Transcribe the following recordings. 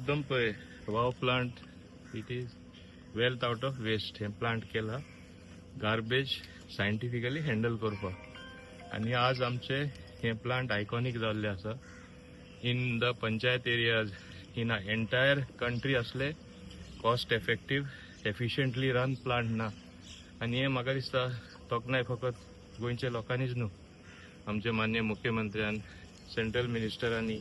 मुद्दम पळय wow plant it is wealth out of waste हे प्लांट केला गार्बेज सायंटिफिकली हँडल करपाक आणि आज आमचे हे प्लांट आयकॉनिक जाल्ले आसा in the panchayat areas in a entire country असले cost effective efficiently run plant ना आणि हे म्हाका दिसता तोखणाय फकत गोंयच्या लोकांनीच न्हू आमचे माननीय मुख्यमंत्र्यान सेंट्रल मिनिस्टरांनी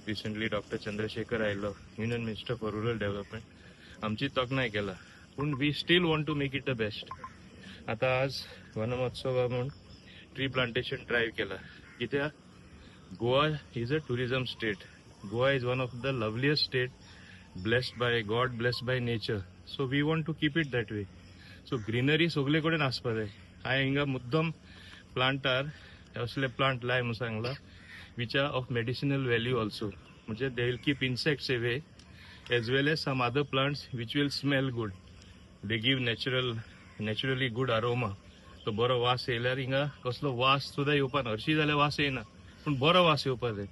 रिसेंटली डॉक्टर चंद्रशेखर आयलो union minister for rural development आमची तोखणाय केला पूण we still want to make it the best आता आज वन महोत्सवा म्हणून ट्री प्लांटेशन ड्राईव्ह केला कित्याक Goa is a tourism state Goa is one of the loveliest state blessed by God blessed by nature so we want to keep it that way so greenery सगळे कडेन आसपा जाय हांवें हिंगा मुद्दम प्लांटार असले प्लांट लाय म्हणून सांगला which are of medicinal value also. They will keep insects away as well as some other plants which will smell good. They give naturally good aroma. So बरो वास येयल्यार हिंगा कसलो वास सुद्धा येवपाना हरशी जाल्यार वास येयना पूण बरो वास येवपा जाय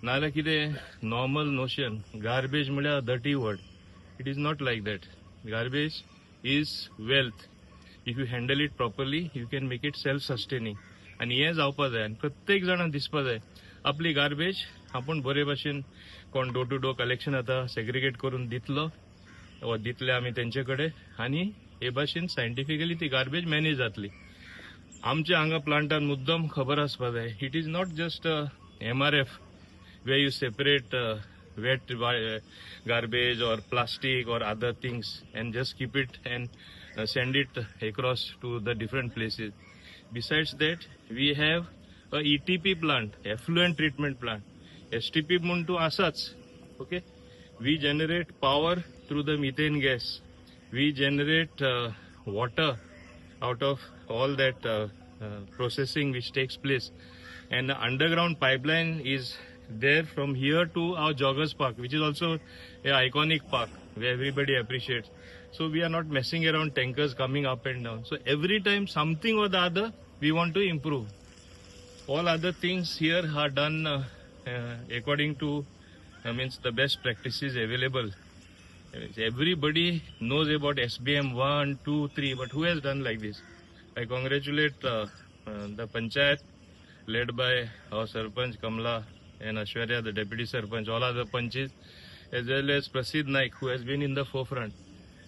नाल्यार कितें नॉर्मल नोशन गार्बेज म्हळ्यार dirty word it is not like that garbage is wealth if you handle it properly you can make it self sustaining आणि हे जावपा जाय आनी प्रत्येक जाणां दिसपा जाय आपली गार्बेज आपण बरे भाशेन कोण डोर टू डोर कलेक्शन आता सेग्रिगेट करून दितलो वा दितले आमी तेंचे कडेन आनी हे भाशेन सायंटिफिकली ती गार्बेज मॅनेज जातली आमच्या हांगा प्लांटान मुद्दम खबर आसपा जाय it is not just MRF way you separate wet garbage or plastic or other things and just keep it and send it across to the different places. Besides that, we have a ETP plant, effluent treatment plant. STP म्हणतो असाच, okay? We generate power through the methane gas. We generate water out of all that processing which takes place. And the underground pipeline is there from here to our Joggers Park, which is also an iconic park where everybody appreciates. So we are not messing around tankers coming up and down. So every time something or the other, we want to improve. All other things here are done according to means the best practices available. Everybody knows about SBM 1, 2, 3, but who has done like this? I congratulate the panchayat led by our Sarpanch Kamla and Ashwarya, the deputy Sarpanch, all other panches, as well as Prasid Naik, who has been in the forefront.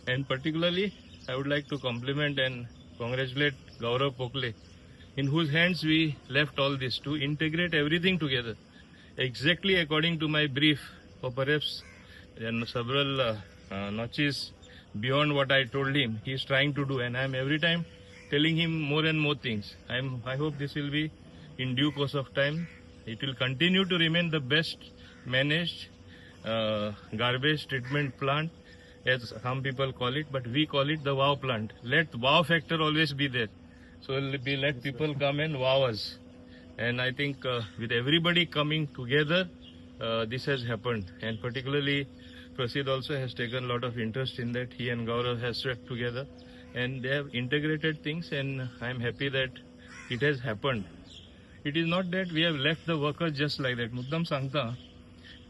And particularly, I would like to compliment and congratulate Gaurav Pokle, in whose hands we left all this to integrate everything together, exactly according to my brief, or perhaps several notches beyond what I told him. He is trying to do, and I am every time telling him more and more things. I hope this will be in due course of time. It will continue to remain the best managed garbage treatment plant, as some people call it, but we call it the wow plant. Let wow factor always be there. So let people come and wow us. And I think with everybody coming together, this has happened. And particularly, Prasid also has taken a lot of interest in that. He and Gaurav has swept together. And they have integrated things, and I am happy that it has happened. It is not that we have left the workers just like that. Muddam Sangta,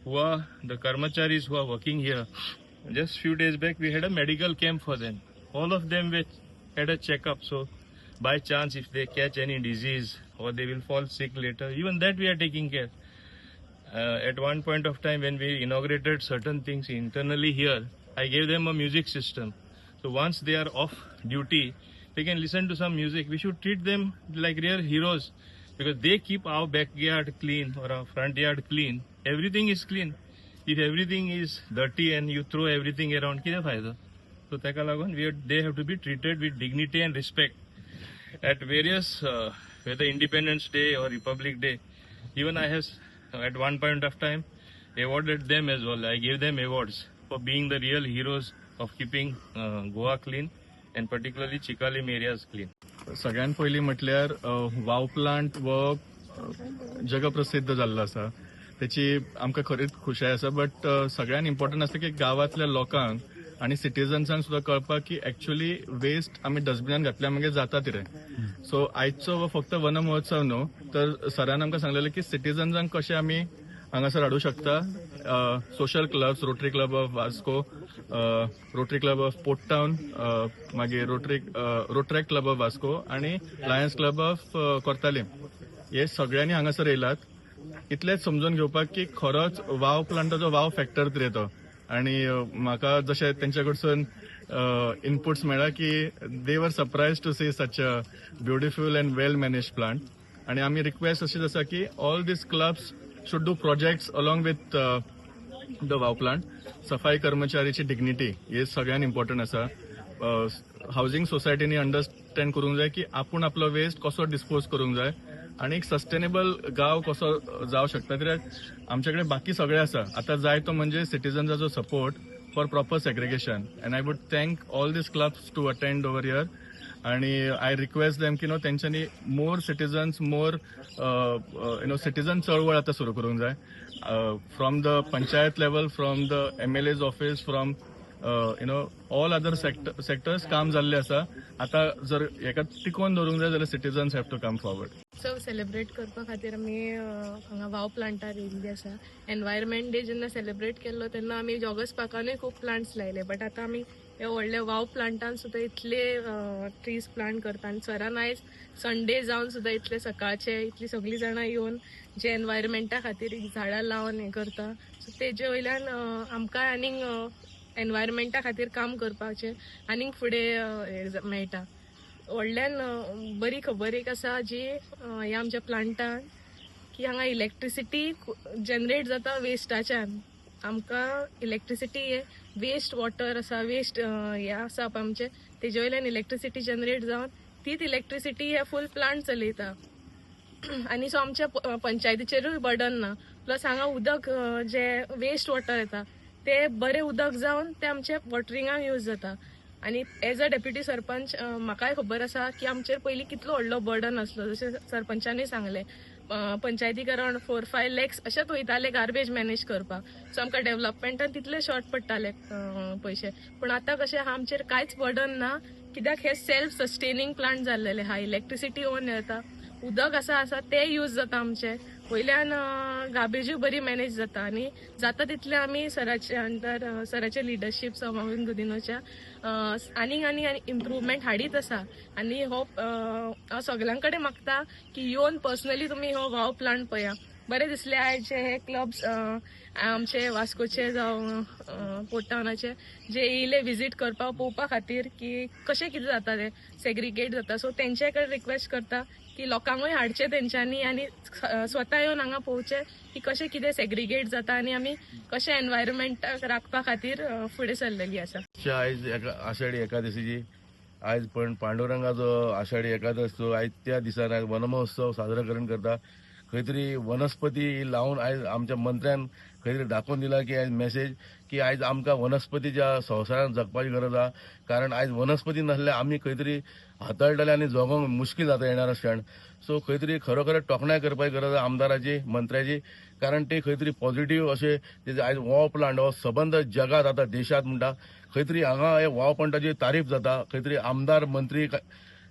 who are the Karmacharis who are working here, just few days back we had a medical camp for them. All of them had a checkup. So by chance, if they catch any disease or they will fall sick later, even that we are taking care. At one point of time when we inaugurated certain things internally here, I gave them a music system. So once they are off duty, they can listen to some music. We should treat them like real heroes because they keep our backyard clean or our front yard clean. Everything is clean. If everything is dirty and you throw everything around, kida fayda? So taka lagun, they have to be treated with dignity and respect. At various, whether Independence Day or Republic Day, even I have at one point of time awarded them as well. I gave them awards for being the real heroes of keeping Goa clean and particularly Chikalim areas clean. सगळ्यात पयलीं म्हटल्यार wow plant वो जगप्रसिद्ध जाल्लो आसा त्याची आमकां खरीच खुशाय आसा बट सगळ्यात इम्पॉर्टंट आसा की गांवांतल्या लोकांक आणि सिटीजन्सांक सुद्धा कळपाक की एक्चुअली वेस्ट आमी डस्टबिनान घातल्या मागीर जाता कितें सो आयचो फक्त वन महोत्सव न्हू तर सरान आमकां सांगलेलें की सिटीजन्सांक कशें आमी हांगासर हाडूं शकता. Social clubs, rotary club of Vasco, rotary club of port town, मागीर रोटरॅक्ट क्लब ऑफ वास्को आणि लायन्स क्लब ऑफ कोर्तालीम हे सगळ्यांनी हांगासर येयलात. इतलेच समजून घेवपाक की खरोच वाव प्लांटाचो वाव फॅक्टर तरी येतो. आणि म्हाका जशें तेंच्या कडसून इनपुट्स मेळ्ळा की they were surprise to see such a beautiful and well manage plant. आणि आमी रिक्वेस्ट अशीच आसा की all these clubs should do projects along with the wow plant. सफाई कर्मचारीची डिग्निटी हे सगळ्यात इम्पॉर्टंट आसा. हाऊसिंग सोसायटीनी अंडरस्टँड करूंक जाय की आपूण आपलो वेस्ट कसो डिस्पोज करूंक जाय आणि एक सस्टेनेबल गांव कसो जावं शकता. कित्याक आमचे कडेन बाकी सगळें आसा. आतां जाय तो म्हणजे सिटिझन्साचो support for proper segregation. And I would thank all these clubs to attend over here. आणि आय रिक्वेस्ट देम की तेंच्यांनी मोर सिटिझन्स, मोर सिटिझन चळवळ आतां सुरू करूंक जाय. From the panchayat level, from the MLA's office, from all other sectors काम जाल्ले आसा. आतां जर हेका टिकोवन दवरूंक जाय जाल्यार citizens have to come forward. उत्सव सेलिब्रेट करपा खातीर आमी हांगा वाव प्लांटार येयल्ली आसा. एनवायरमेंट डे जेन्ना सेलिब्रेट केल्लो तेन्ना आमी जॉगर्स पार्कानूय खूब प्लांट्स लायले. बट आतां आमी हे व्हडले वाव प्लांटान सुद्दां इतले ट्रीज प्लांट करता. आनी सरान आयज संडे जावन सुद्दां इतले सकाळचे इतली सगळीं जाणां येवन जे एनवायरमेंटा खातीर झाडां लावन हें करता. सो तेजे वयल्यान आमकां आनीक एनवायरमेंटा खातीर काम करपाचें आनीक फुडें मेळटा. व्हडल्यान बरी खबर एक आसा जी ह्या आमच्या प्लांटान की हांगा इलेक्ट्रिसिटी जनरेट जाता वेस्टाच्यान. आमकां इलेक्ट्रिसिटी हे वेस्ट वॉटर आसा, वेस्ट हे आसा पळय आमचे, तेजे वयल्यान इलेक्ट्रिसिटी जनरेट जावन तीच इलेक्ट्रिसिटी हे फूल प्लांट चलयता. आनी सो आमच्या पंचायतीचेरूय बर्डन ना. प्लस हांगा उदक जे वेस्ट वॉटर येता ते बरें उदक जावन ते आमचे वॉटरिंगाक यूज जाता. आनी एज अ डेप्युटी सरपंच म्हाकाय खबर आसा की आमचेर पयलीं कितलो व्हडलो बर्डन आसलो. जशें सरपंचानूय सांगलें पंचायतीक अरावंड 4-5 lakhs अशेंच वयताले गार्बेज मॅनेज करपाक. सो आमकां डेव्हलपमेंटान तितले शॉर्ट पडटाले पयशे. पूण आतां कशें आहा आमचेर कांयच बर्डन ना. कित्याक हे सेल्फ सस्टेनिंग प्लांट जाल्लेले आहा. इलेक्ट्रिसिटी ओन येता, उदक आसा ते यूज जाता आमचे. वयल्यान गार्बेजूय बरी मॅनेज जाता. आनी जाता तितले आमी सराचे अंडर सराचे लिडरशीप समावेन गुदिनोच्या आनीक इम्प्रुवमेंट हाडीत आसा. आनी हो हांव सगळ्यां कडेन मागता की येवन पर्सनली तुमी हो वाव प्लांट पळया. बरें दिसलें आयज जे हे क्लब्स आमचे वास्कोचे जावं पोर्ट टाउनाचे जे येयले विजीट करपाक पळोवपा खातीर की कशें कितें जाता ते सेग्रिगेट जाता. सो तेंचे कडेन रिक्वेस्ट करता की लोकांकूय हाडचे तेंच्यांनी आनी स्वता येवन हांगा पळोवचे की कशें कितें सेग्रिगेट जाता आनी आमी कशें एनवायरमेंटाक राखपा खातीर फुडें सरलेली आसा. आयज आषाढी एकादशीची आयज पण पांडुरंगाचो आषाढी एकादश आयज त्या दिसान आयज वनमहोत्सव साजराकरण करता. खंय तरी वनस्पती लावन आयज आमच्या मंत्र्यान खंय तरी दाखोवन दिला की आयज मेसेज की आयज आमकां वनस्पतीच्या संवसारांत जगपाची गरज आहा. कारण आयज वनस्पती नासल्यार आमी खंय तरी हाताळटले आनी जगोंक मुश्कील जाता येणारा क्षण. सो खंय तरी खरोखर तोखणाय करपाची गरज आहा आमदाराची, मंत्र्याची. कारण ते खंय तरी पॉझिटिव्ह अशें तेजे आयज वाव प्लांट हो सबंद जगात आतां देशात म्हणटा खंय तरी हांगा हे वाव प्लांटाची तारीफ जाता. खंय तरी आमदार मंत्री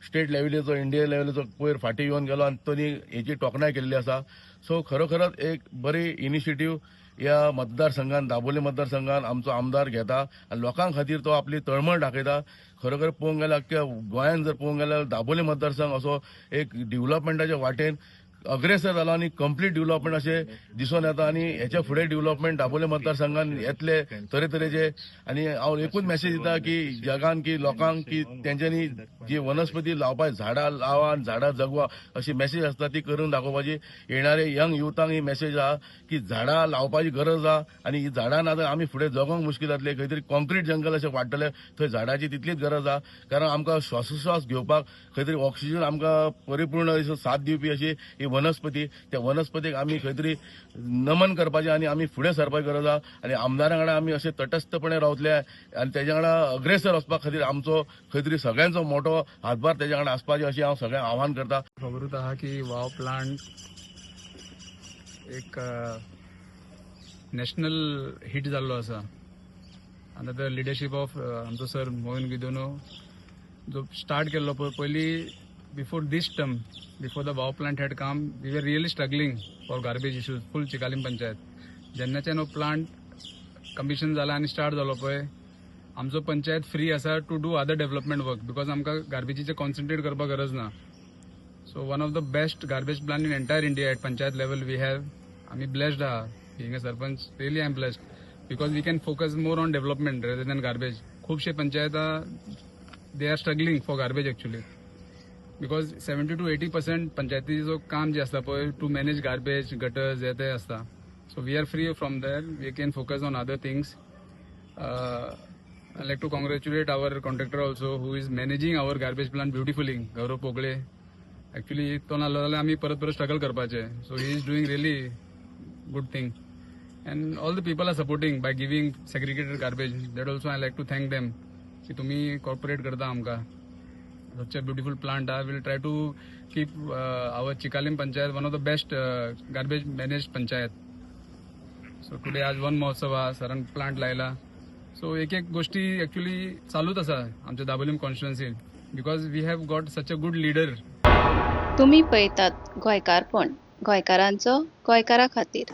स्टेट लेव्हलीचो, इंडिया लेव्हलीचो पयर फाटी येवन गेलो आनी तांणी हेची तोखणाय केल्ली आसा. सो खरोखरच एक बरी इनिशिएटीव ह्या मतदारसंघात, दाबोली मतदारसंघात आमचो आमदार घेता आनी लोकां खातीर तो आपली तळमळ दाखयता. खरोखर पळोवंक गेल्यार अख्ख्या गोंयांत जर पळोवंक गेल्यार दाबोली मतदारसंघ असो एक डेव्हलपमेंटाच्या वाटेन अग्रेसर जाला आनी कंप्लीट डेव्हलपमेंट अशें दिसून येता. आनी हेच्या फुडें डेव्हलपमेंट दाबोले मतदारसंघात येतले तरेतरेचे. आनी हांव एकूच मेसेज दिता की जगान की लोकांक की तेंच्यांनी जी वनस्पती लावपाची, झाडां लावा आनी झाडां जगवा अशी मेसेज आसता ती करून दाखोवपाची. येणारे यंग युथांक ही मेसेज आहा की झाडां लावपाची गरज आहा आनी ही झाडां ना जाल्यार आमी फुडें जगोंक मुश्कील जातले. खंय तरी कॉन्क्रीट जंगल अशें वाडटले थंय झाडांची तितलीच गरज आहा. कारण आमकां श्वासोश्वास घेवपाक खंय तरी ऑक्सिजन आमकां परिपूर्ण साथ दिवपी अशी ही वनस्पती. त्या वनस्पतीक आमी खंय तरी नमन करपाचें आनी आमी फुडें सरपाची गरज आहा. आनी आमदारां वांगडा आमी अशें तटस्थपणे रावतले आनी तेज्या वांगडा अग्रेसर वचपा खातीर आमचो खंय तरी सगळ्यांचो मोठो हातभार तेज्या वांगडा आसपाचें अशें हांव सगळ्यांक आव्हान करता. खबरूच आहा की वाव प्लांट एक नॅशनल हिट जाल्लो आसा. अंडर द लिडरशीप ऑफ आमचो सर मोहन गिदोनो जो स्टार्ट केल्लो पयली before this term, before the wow plant had come, we were really struggling for garbage issues full Chicalim panchayat. जेन्नाच्यान हो प्लांट कमिशन जाला आनी स्टार्ट जालो पळय आमचो पंचायत फ्री आसा to do other development work because आमकां गार्बेजीचे कॉन्सन्ट्रेट करपाक गरज ना. So one of the best garbage plant in entire India at panchayat level we have. आमी ब्लेस्ड आहा being a sarpanch. Really I am blessed because we can focus more on development rather than garbage. खुबशे पंचायता they are struggling for garbage actually because 70 to 80% पंचायतीचो काम जे आसता पळय to manage garbage gutters हे ते आसता. So we are free from there. We can focus on other things. I'd like to congratulate our contractor also who is managing our garbage plant beautifully, Gaurav Pogale. Actually, तो नासलो जाल्यार आमी परत परत struggle करपाचे. So he is doing really good thing. And all the people are supporting by giving segregated garbage. That also I like to thank them. की तुम्ही corporate करता आमकां. Such a beautiful plant. I will try to keep our Chikalim Panchayat one of the best garbage managed panchayat. So today आज one महोत्सव हा सरान plant लायला. So एक एक गोष्टी एक्चुअली चालूच आसा आमच्या दाबोलीम कॉन्स्टिट्युएन्सीन because we have got such a good leader. तुम्ही पळयतात गोंयकारपण, गोंयकारांचो गोंयकारा खातीर.